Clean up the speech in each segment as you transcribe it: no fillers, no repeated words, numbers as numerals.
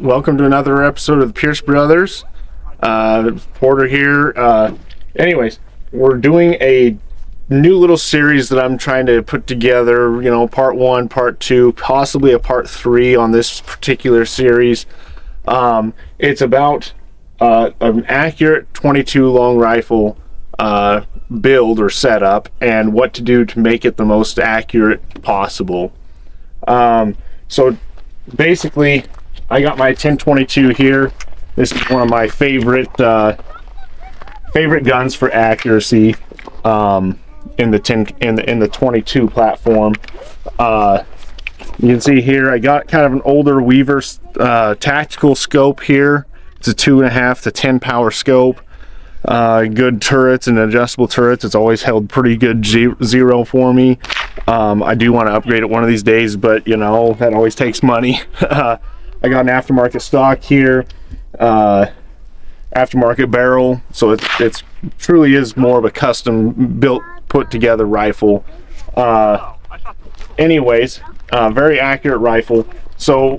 welcome to another episode of the Pierce Brothers. Porter here. Anyways, we're doing a new little series that I'm trying to put together, part 1, part 2, possibly a part 3 on this particular series. It's about an accurate 22 long rifle build or setup and what to do to make it the most accurate possible. So basically, I got my 1022 here. This is one of my favorite guns for accuracy in the 22 platform. You can see here I got kind of an older Weaver tactical scope here. It's a 2.5 to 10 power scope. Good turrets and adjustable turrets. It's always held pretty good zero for me. I do want to upgrade it one of these days, but that always takes money. I got an aftermarket stock here, aftermarket barrel, so it's truly is more of a custom built, put together rifle. Anyways, very accurate rifle. So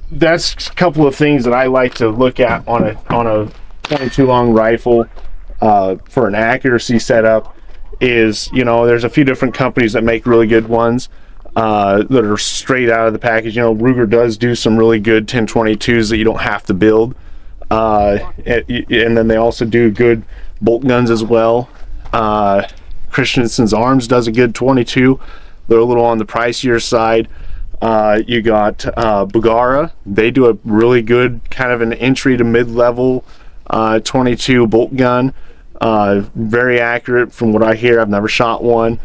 that's a couple of things that I like to look at on a 22 long rifle for an accuracy setup. Is there's a few different companies that make really good ones that are straight out of the package. Ruger does do some really good 1022s that you don't have to build, and then they also do good bolt guns as well. Christensen's Arms does a good 22. They're a little on the pricier side. You got Bergara. They do a really good kind of an entry to mid-level 22 bolt gun. Very accurate from what I hear. I've never shot one.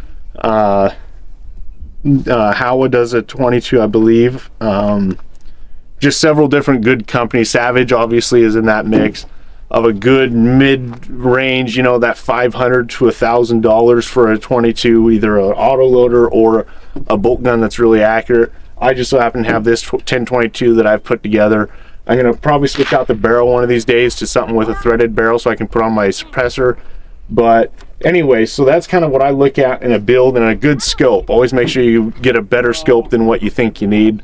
Howa does a 22, I believe. Just several different good companies. Savage obviously is in that mix of a good mid-range, that $500 to $1,000 for a 22, either an autoloader or a bolt gun that's really accurate. I just so happen to have this 1022 that I've put together. I'm going to probably switch out the barrel one of these days to something with a threaded barrel so I can put on my suppressor. But anyway, so that's kind of what I look at in a build and a good scope. Always make sure you get a better scope than what you think you need.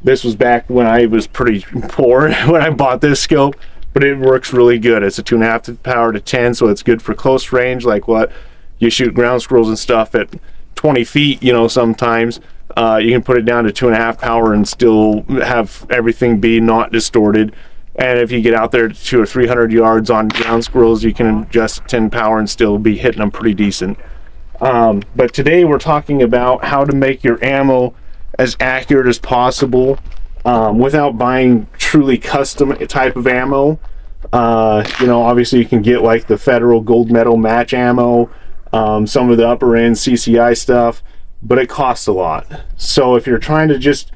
This was back when I was pretty poor when I bought this scope, but it works really good. It's a 2.5 power to 10, so it's good for close range, like what you shoot ground squirrels and stuff at 20 feet, sometimes. You can put it down to 2.5 power and still have everything be not distorted. And if you get out there to 200 or 300 yards on ground squirrels, you can adjust 10 power and still be hitting them pretty decent. But today we're talking about how to make your ammo as accurate as possible without buying truly custom type of ammo. Obviously you can get like the Federal Gold Medal match ammo, some of the upper end CCI stuff, but it costs a lot. So if you're trying to just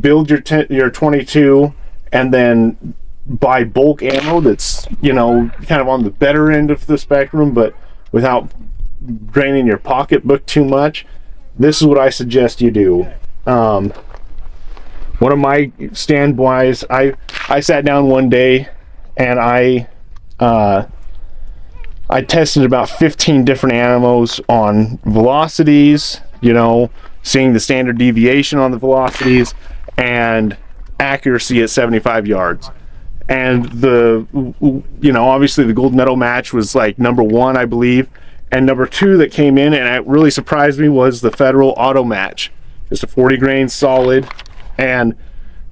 build your 22 and then buy bulk ammo that's kind of on the better end of the spectrum, but without draining your pocketbook too much, this is what I suggest you do. One of my standbys, I sat down one day and I tested about 15 different ammos on velocities, seeing the standard deviation on the velocities and accuracy at 75 yards. And obviously the gold medal match was like number 1, I believe. And number 2 that came in and it really surprised me was the Federal auto match. Just a 40 grain solid, and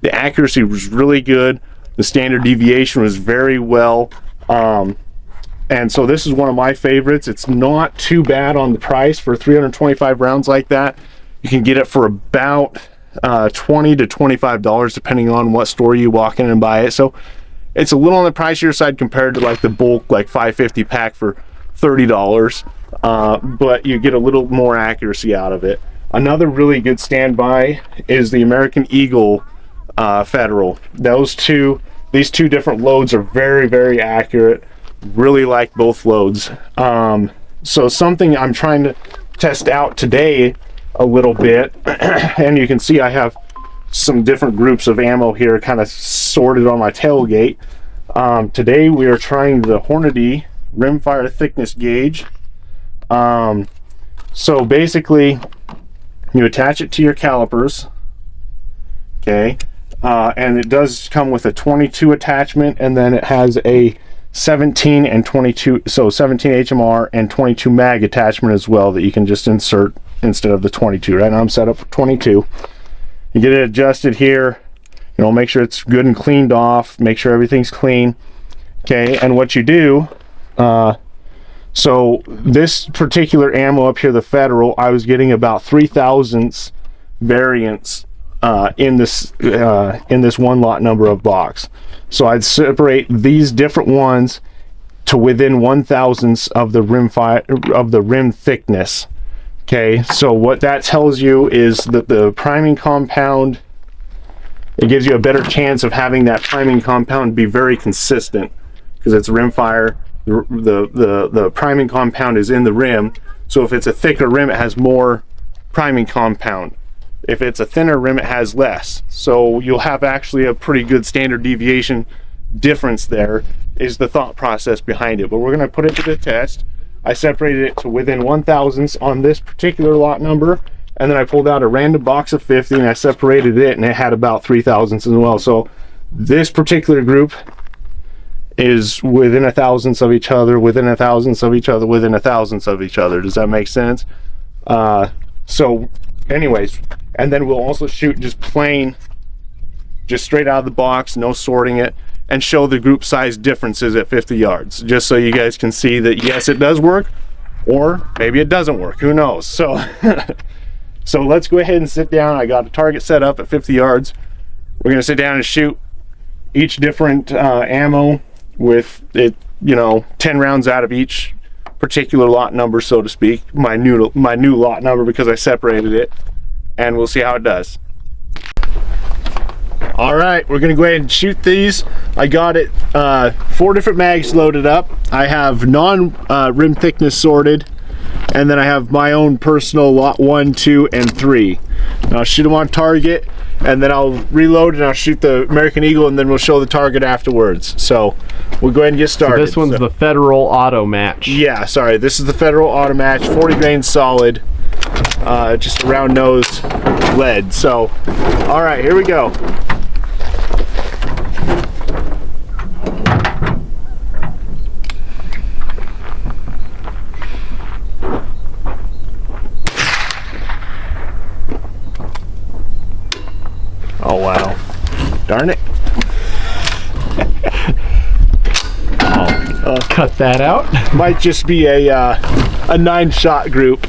the accuracy was really good. The standard deviation was very well. And so this is one of my favorites. It's not too bad on the price for 325 rounds like that. You can get it for about $20 to $25 depending on what store you walk in and buy it. So it's a little on the pricier side compared to like the bulk, like 550 pack for $30, but you get a little more accuracy out of it. Another really good standby is the American Eagle Federal. These two different loads are very, very accurate. Really like both loads. So something I'm trying to test out today a little bit, and you can see I have some different groups of ammo here kind of sorted on my tailgate. Today we are trying the Hornady rimfire thickness gauge. So basically you attach it to your calipers, okay, and it does come with a 22 attachment, and then it has a 17 and 22, so 17 HMR and 22 mag attachment as well that you can just insert instead of the 22. Right now I'm set up for 22. You get it adjusted here, you know, make sure it's good and cleaned off, make sure everything's clean. Okay, and what you do, so this particular ammo up here, the Federal, I was getting about 3,000ths variants in this one lot number of box. So I'd separate these different ones to within 1,000ths of the rim thickness. Okay, so what that tells you is that the priming compound, it gives you a better chance of having that priming compound be very consistent because it's rimfire. The priming compound is in the rim, so if it's a thicker rim, it has more priming compound. If it's a thinner rim, it has less. So you'll have actually a pretty good standard deviation difference there, is the thought process behind it. But we're going to put it to the test. I separated it to within 1,000ths on this particular lot number, and then I pulled out a random box of 50 and I separated it, and it had about 3,000ths as well. So this particular group is within 1,000ths of each other, within 1,000ths of each other, within 1,000ths of each other. Does that make sense? So anyways, and then we'll also shoot just plain, just straight out of the box, no sorting it, and show the group size differences at 50 yards, just so you guys can see that yes, it does work, or maybe it doesn't work, who knows. So so let's go ahead and sit down. I got a target set up at 50 yards. We're going to sit down and shoot each different ammo with it, you know, 10 rounds out of each particular lot number, so to speak, my new lot number, because I separated it, and we'll see how it does. All right, we're gonna go ahead and shoot these. I got it 4 different mags loaded up. I have rim thickness sorted, and then I have my own personal lot 1, 2, and 3. Now I'll shoot them on target, and then I'll reload and I'll shoot the American Eagle, and then we'll show the target afterwards. So we'll go ahead and get started. So this one's the Federal Auto Match. Yeah, sorry, this is the Federal Auto Match, 40 grain solid, just a round nose lead. So, all right, here we go. Oh wow, darn it. Cut that out. Might just be a 9-shot group.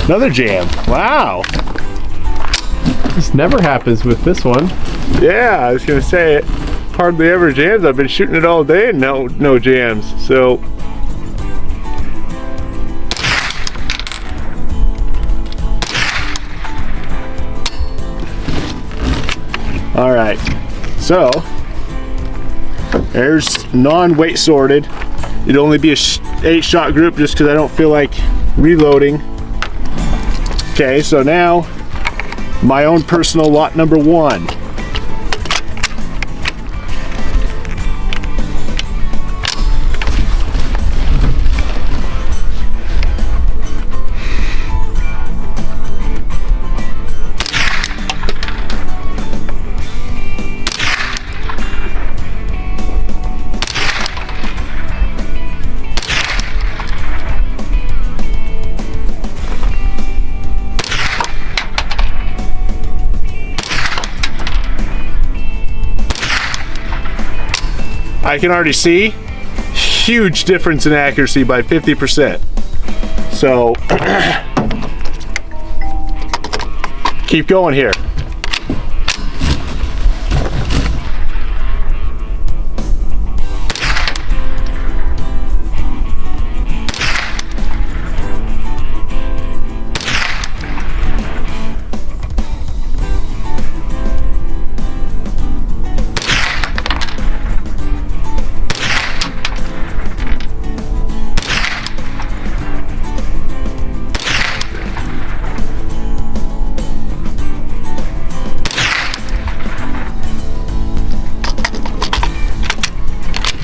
Another jam. Wow. This never happens with this one. Yeah, I was gonna say it hardly ever jams. I've been shooting it all day and no jams. So all right, so there's non-weight sorted. It'd only be a 8-shot group just because I don't feel like reloading. Okay, so now my own personal lot number 1. I can already see huge difference in accuracy by 50%. So keep going here.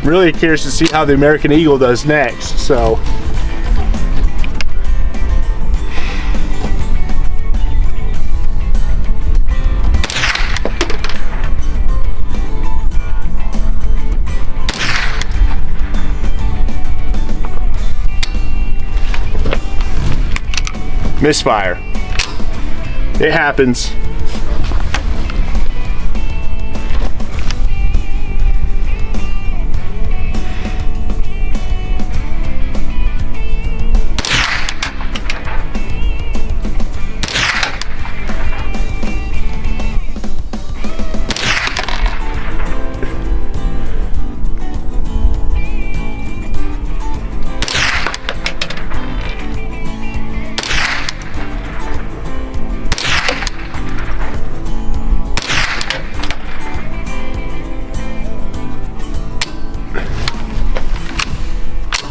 really curious to see how the American Eagle does next. So misfire. It happens.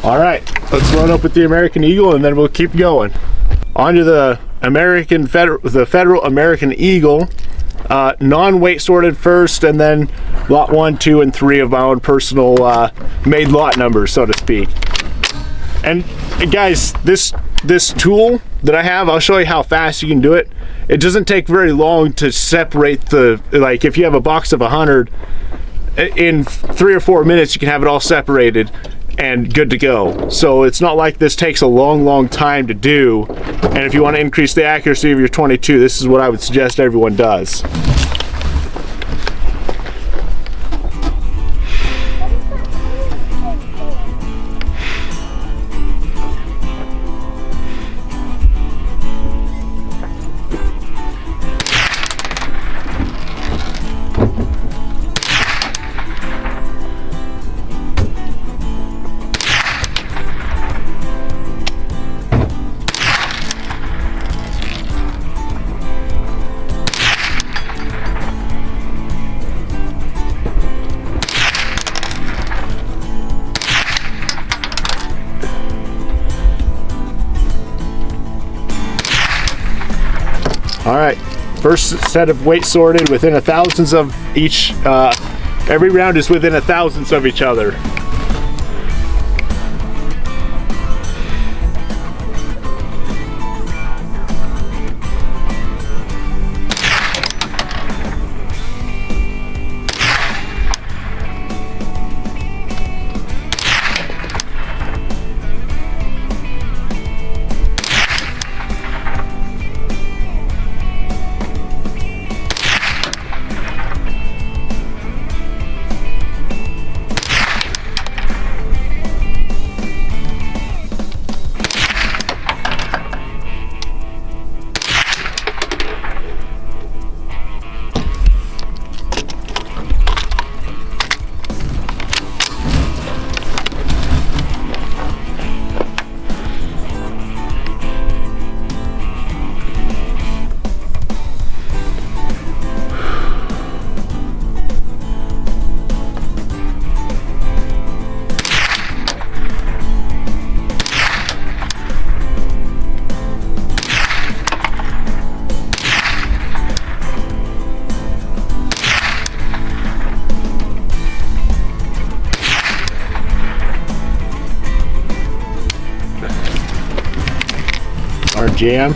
All right, let's load up with the American Eagle and then we'll keep going. On to the Federal American Eagle. Non-weight sorted first, and then lot 1, 2, and 3 of my own personal made lot numbers, so to speak. And guys, this tool that I have, I'll show you how fast you can do it. It doesn't take very long to separate the, like if you have a box of 100, in 3 or 4 minutes you can have it all separated and good to go. So it's not like this takes a long time to do. And if you want to increase the accuracy of your 22, this is what I would suggest everyone does. All right, first set of weight sorted within a thousandths of each. Every round is within a thousandths of each other. Our jam.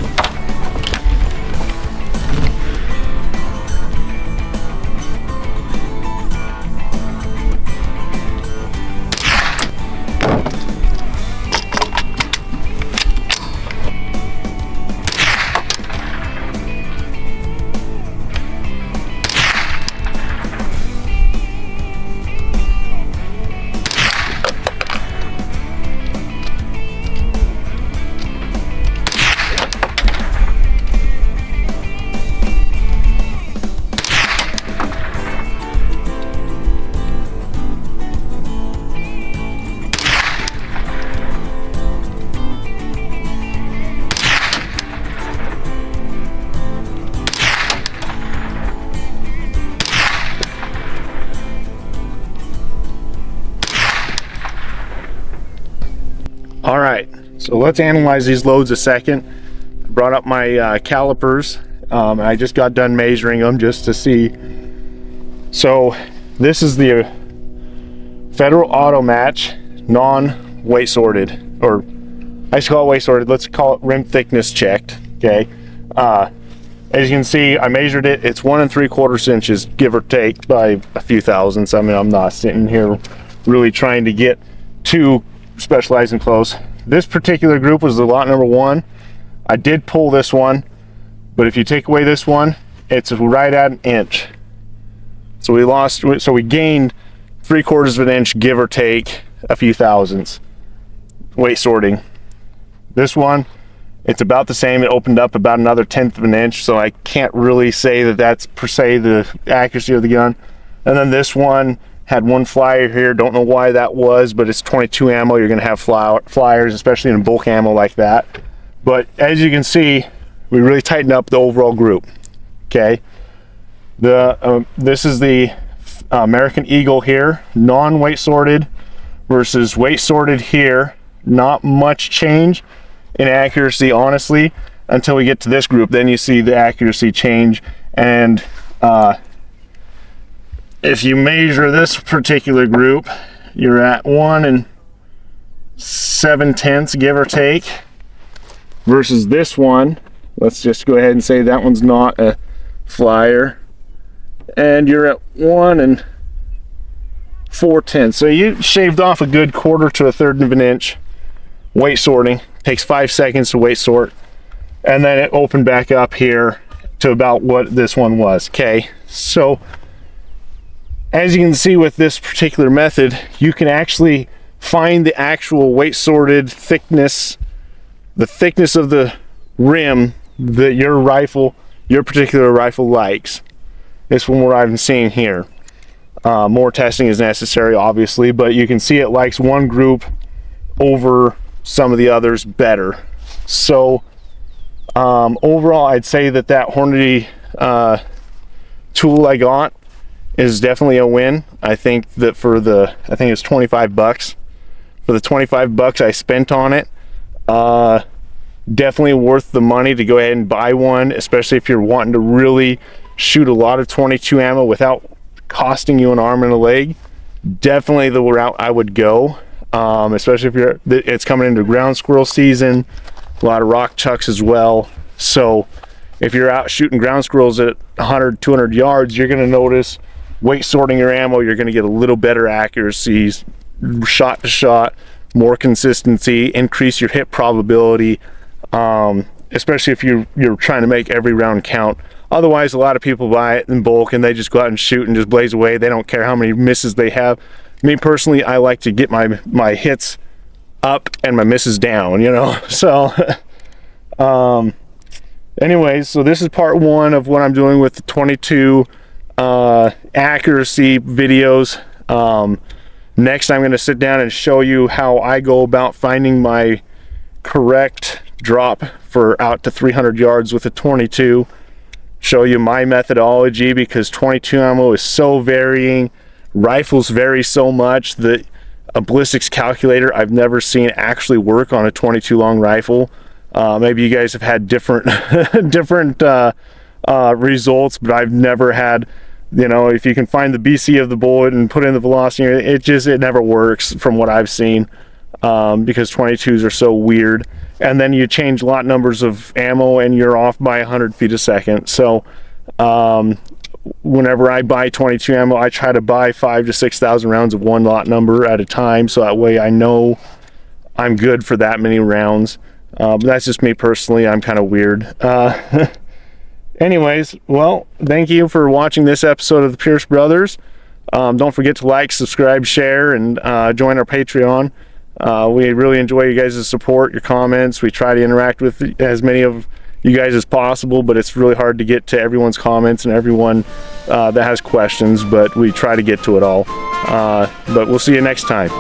All right, so let's analyze these loads a second. I brought up my calipers. And I just got done measuring them just to see. So this is the Federal Auto Match, non-weight sorted, or I should call it weight sorted. Let's call it rim thickness checked. Okay. As you can see, I measured it. It's 1 3/4 inches, give or take, by a few thousandths. I mean, I'm not sitting here really trying to get too specialized and close. This particular group was the lot number 1. I did pull this one, but if you take away this one, it's right at an inch. So we gained 3/4 of an inch, give or take a few thousandths, weight sorting. This one, it's about the same. It opened up about another 1/10 of an inch, so I can't really say that that's per se the accuracy of the gun. And then this one had one flyer here. Don't know why that was, but it's 22 ammo. You're going to have flyers, especially in bulk ammo like that. But as you can see, we really tightened up the overall group. Okay, this is the American Eagle here, non-weight sorted versus weight sorted here. Not much change in accuracy, honestly, until we get to this group. Then you see the accuracy change. And if you measure this particular group, you're at 1 7/10, give or take, versus this one. Let's just go ahead and say that one's not a flyer, and you're at 1 4/10. So you shaved off a good 1/4 to 1/3 of an inch weight sorting. Takes 5 seconds to weight sort, and then it opened back up here to about what this one was. Okay, so as you can see with this particular method, you can actually find the actual weight sorted thickness, the thickness of the rim that your particular rifle likes. It's from what I'm seeing here. More testing is necessary, obviously, but you can see it likes one group over some of the others better. So overall, I'd say that Hornady tool I got is definitely a win. I think that I think it's $25. For the $25 I spent on it, definitely worth the money to go ahead and buy one, especially if you're wanting to really shoot a lot of 22 ammo without costing you an arm and a leg. Definitely the route I would go. Especially if it's coming into ground squirrel season, a lot of rock chucks as well. So if you're out shooting ground squirrels at 100, 200 yards, you're going to notice weight sorting your ammo. You're going to get a little better accuracies, shot to shot, more consistency, increase your hit probability, especially if you're trying to make every round count. Otherwise, a lot of people buy it in bulk and they just go out and shoot and just blaze away. They don't care how many misses they have. Me personally, I like to get my hits up and my misses down, you know. So anyways, so this is part 1 of what I'm doing with the 22 accuracy videos. Next, I'm going to sit down and show you how I go about finding my correct drop for out to 300 yards with a 22. Show you my methodology, because 22 ammo is so varying. Rifles vary so much that a ballistics calculator I've never seen actually work on a 22 long rifle. Maybe you guys have had different results, but I've never had, you know, if you can find the BC of the bullet and put in the velocity, it never works from what I've seen, because 22s are so weird. And then you change lot numbers of ammo and you're off by 100 feet a second. So whenever I buy 22 ammo, I try to buy 5,000 to 6,000 rounds of one lot number at a time, so that way I know I'm good for that many rounds. But that's just me personally. I'm kind of weird. Anyways, well, thank you for watching this episode of the Pierce Brothers. Don't forget to like, subscribe, share, and join our Patreon. We really enjoy you guys' support, your comments. We try to interact with as many of you guys as possible, but it's really hard to get to everyone's comments and everyone that has questions, but we try to get to it all. But we'll see you next time.